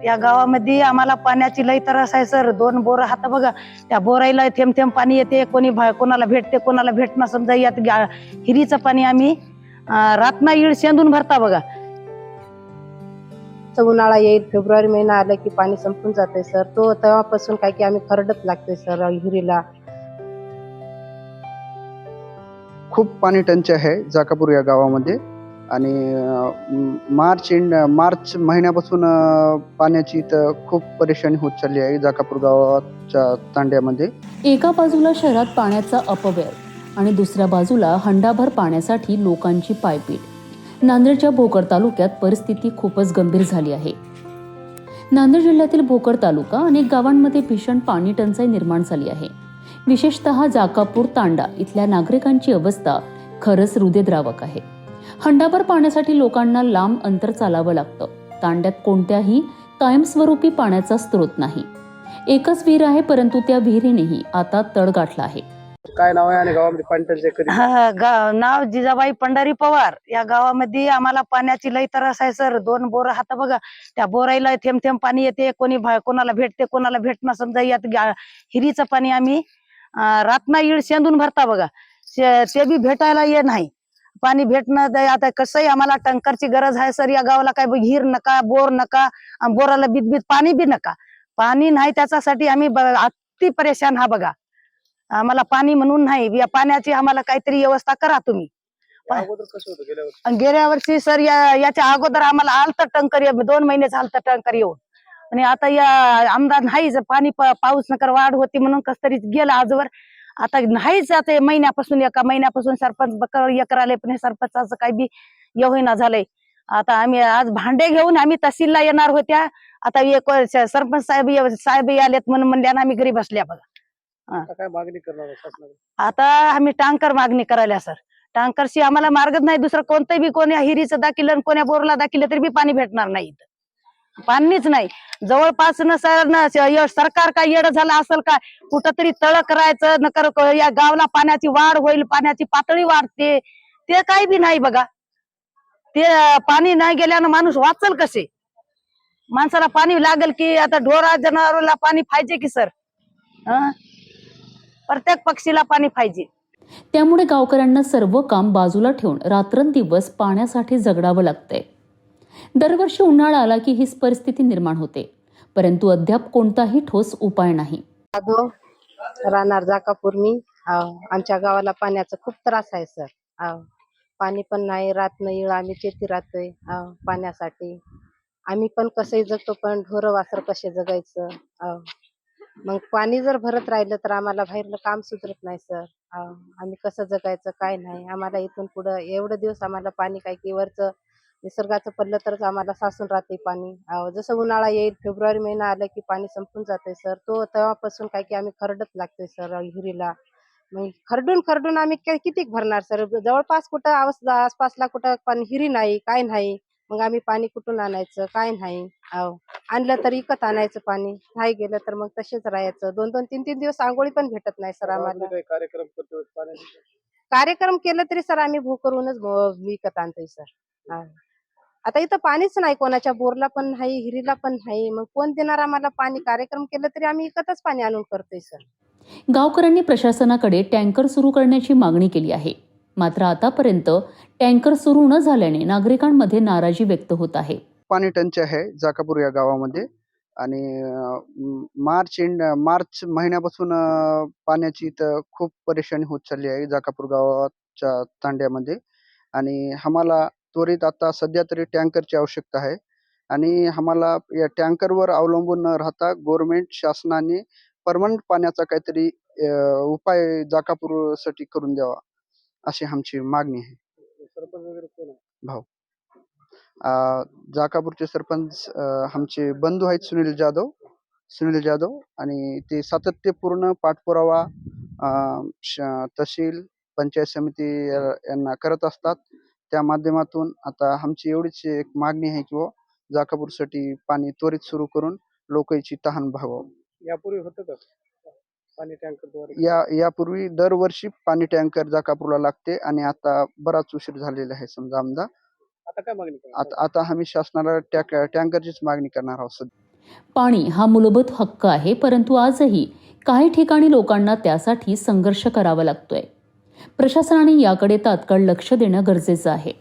या गावामध्ये आम्हाला पाण्याची लई त्रास आहे सर. 2 बोर हात बघा, त्या बोराईला थेंब थेंब पाणी येते. कोणाला भेटते कोणाला भेटणं समजा. यात हिरीचं पाणी आम्ही रातना इळ शेंदून भरता बघा. उन्हाळा येईल, फेब्रुवारी महिना आला की पाणी संपून जाते सर. तो तेव्हापासून काय की आम्ही खरडत लागतोय सर हिरीला. खूप पाणी टंचाई आहे जाकापूर या गावामध्ये आणि मार्च महिन्यापासून पाण्याची तर खूप परेशानी होत चालली आहे जाकापूर गावाच्या तांड्यामध्ये. एका बाजूला शहरात पाण्याचा अपव्यय आणि दुसऱ्या बाजूला हंडाभर पाण्यासाठी लोकांची पायपीट. नांदेडच्या भोकर तालुक्यात परिस्थिती खूपच गंभीर झाली आहे. नांदेड जिल्ह्यातील भोकर तालुका अनेक गावांमध्ये भीषण पाणी टंचाई निर्माण झाली आहे. विशेषतः जाकापूर तांडा इथल्या नागरिकांची अवस्था खरंच हृदयद्रावक आहे. हंडाभर पाण्यासाठी लोकांना लांब अंतर चालावं लागतं. तांड्यात कोणत्याही कायमस्वरूपी पाण्याचा स्रोत नाही. एकच विहीर आहे, परंतु त्या विहिरीनेही आता तळ गाठला आहे. काय नाव आहे आणि गावामध्ये पाणी टंचाई कधी? नाव जिजाबाई पंढरी पवार. या गावामध्ये आम्हाला पाण्याची लई त्रास आहे सर. 2 बोर हात बघा, त्या बोराईला थेंब थेंब पाणी येते. कोणाला भेटते कोणाला भेटणं समजा. यात हिरीचं पाणी आम्ही रातना इळ शेंदून भरता बघा. ते बी भेटायला ये नाही. पाणी भेटणं आता कसंही आम्हाला टँकरची गरज आहे सर. या गावाला काय हिर नका, बोर नका, बोराला बीत पाणी बी नका. पाणी नाही, त्याच्यासाठी आम्ही अति परेशान हा बघा. आम्हाला पाणी म्हणून नाही, या पाण्याची आम्हाला काहीतरी व्यवस्था करा तुम्ही. गेल्या वर्षी सर याच्या अगोदर आम्हाला आलत टँकर, 2 महिने झालत टँकर येऊन. आणि आता या आमदार नाहीच. पाणी पाऊस नकर वाढ होती म्हणून कस तरी गेला आजवर. आता नाहीच. आता एका महिन्यापासून सरपंच बकर आले, पण सरपंचाचं काही बी होईना झालंय. आता आम्ही आज भांडे घेऊन आम्ही तहसीलला येणार होत्या. आता एक सरपंच साहेब आलेत म्हणून म्हणल्या आम्ही घरी बसल्या बघा. काय मागणी करणार शासनाकडे? आता आम्ही टँकर मागणी करायला सर. टँकरशी आम्हाला मार्गच नाही. दुसरं कोणतंही बी कोण्या हिरीचं दाखिलं कोण्या बोरला दाखिलं तरी बी पाणी भेटणार नाही. पाणीच नाही जवळपास. सरकार काय येडं झालं असेल काय? कुठंतरी तळ करायचं नकर. या गावला पाण्याची वाढ होईल, पाण्याची पातळी वाढते, ते काही बी नाही बघा. ते पाणी नाही गेल्यानं माणूस वाचल कसे? माणसाला पाणी लागेल की आता ढोरा जनावराला पाणी पाहिजे की सर. प्रत्येक पक्षीला पाणी पाहिजे. त्यामुळे गावकऱ्यांना सर्व काम बाजूला ठेवून रात्रंदिवस पाण्यासाठी जगडावं लागतंय. दरवर्षी उन्हाळा आला की हीच परिस्थिती निर्माण होते, परंतु अद्याप कोणताही ठोस उपाय नाही. राहणार जाकापूर मी. आमच्या गावाला पाण्याचा खूप त्रास आहे सर. पाणी पण नाही, रात्र येळ आम्ही चेती राहतोय पाण्यासाठी. आम्ही पण कसंही जगतो, पण ढोरं वासर कसे जगायचं? मग पाणी जर भरत राहिलं तर आम्हाला बाहेरलं काम सुधरत नाही सर. आम्ही कसं जगायचं काय नाही. आम्हाला इथून पुढं एवढे दिवस आम्हाला पाणी काय की वरचं निसर्गाचं पडलं तरच आम्हाला साचून राहते पाणी. जसं उन्हाळा येईल, फेब्रुवारी महिना आला की पाणी संपून जाते सर. तो तेव्हापासून काय की आम्ही खरडत लागतोय सर हिरीला. मग खरडून आम्ही किती भरणार सर? जवळपास कुठं आसपासला कुठं पण हिरी नाही, काय नाही. मग आम्ही पाणी कुठून आणायचं काय नाही. आणलं तर विकत आणायचं पाणी. नाही गेलं तर मग तसेच राहायचं. 2-2, 3-3 दिवस आंघोळी पण भेटत नाही सर आम्हाला. कार्यक्रम करतो पाण्याचे? कार्यक्रम केलं तरी सर आम्ही भू करूनच विकत आणतोय सर. आता इथं पाणीच नाही, कोणाच्या बोरला पण नाही, हिरीला पण नाही. मग कोण देणार आम्हाला पाणी? कार्यक्रम केलं तरी आम्ही विकतच पाणी आणून करतोय सर. गावकऱ्यांनी प्रशासनाकडे टँकर सुरू करण्याची मागणी केली आहे. मात्र आतापर्यंत टँकर सुरू न झाल्याने नागरिकांमध्ये नाराजी व्यक्त होत आहे. पाणी टंचाई आहे जाकापूर या गावामध्ये आणि मार्च महिन्यापासून पाण्याची तर खूप परेशानी होत चालली आहे जाकापूर गावाच्या तांड्यामध्ये. आणि आम्हाला त्वरित आता सध्या तरी टँकरची आवश्यकता आहे. आणि आम्हाला या टँकरवर अवलंबून न राहता गव्हर्नमेंट शासनाने परमनंट पाण्याचा काहीतरी उपाय जाकापूरसाठी करून द्यावा, अशी आमची मागणी आहे. सरपंच वगैरे कोण आहे? भाऊ जाकापूरचे सरपंच आमचे बंधू आहेत सुनील जाधव आणि ते सातत्यपूर्ण पाठपुरावा तहसील पंचायत समिती यांना करत असतात. त्या माध्यमातून आता आमची एवढीच एक मागणी आहे की जाकापूरसाठी पाणी त्वरित सुरू करून लोकांची तहान भागावं. यापूर्वी होतं का पाणी टँकरद्वारे? यापूर्वी दरवर्षी पाणी टँकर जाकापूरला लागते आणि आता बराच उशीर झालेला आहे समजा आमदा. आता काय मागणी करणार आता आम्ही शासनाला टँकरचीच मागणी करणार आहोत सध्या. पाणी हा मूलभूत हक्क आहे, परंतु आजही काही ठिकाणी लोकांना त्यासाठी संघर्ष करावा लागतोय. प्रशासनाने याकडे तात्काळ लक्ष देणं गरजेचं आहे.